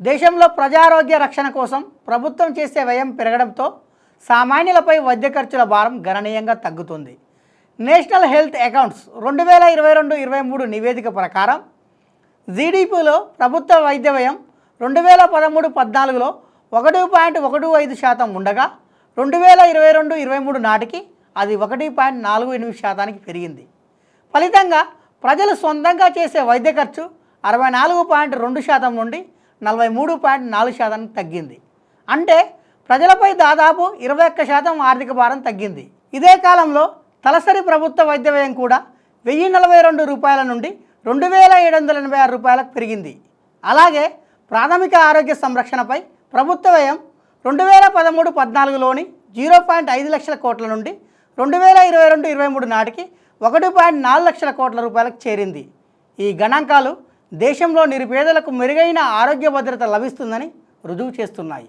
దేశంలో ప్రజారోగ్య రక్షణ కోసం ప్రభుత్వం చేసే వ్యయం పెరగడంతో సామాన్యులపై వైద్య ఖర్చుల భారం గణనీయంగా తగ్గుతుంది. నేషనల్ హెల్త్ అకౌంట్స్ 2022-23 నివేదిక ప్రకారం జీడీపీలో ప్రభుత్వ వైద్య వ్యయం 2013-14లో 1.15% ఉండగా 2022-23 నాటికి అది 1.48% పెరిగింది. ఫలితంగా ప్రజలు సొంతంగా చేసే వైద్య ఖర్చు 64.2% నుండి 43.4% తగ్గింది. అంటే ప్రజలపై దాదాపు 21% ఆర్థిక భారం తగ్గింది. ఇదే కాలంలో తలసరి ప్రభుత్వ వైద్య వ్యయం కూడా ₹1042 నుండి ₹2786 పెరిగింది. అలాగే ప్రాథమిక ఆరోగ్య సంరక్షణపై ప్రభుత్వ వ్యయం 2013-14లోని 0.5 లక్షల కోట్ల నుండి 2022-23 నాటికి 1.4 లక్షల కోట్ల రూపాయలకు చేరింది. ఈ గణాంకాలు దేశంలో నిరుపేదలకు మెరుగైన ఆరోగ్య భద్రత లభిస్తుందని రుజువు చేస్తున్నాయి.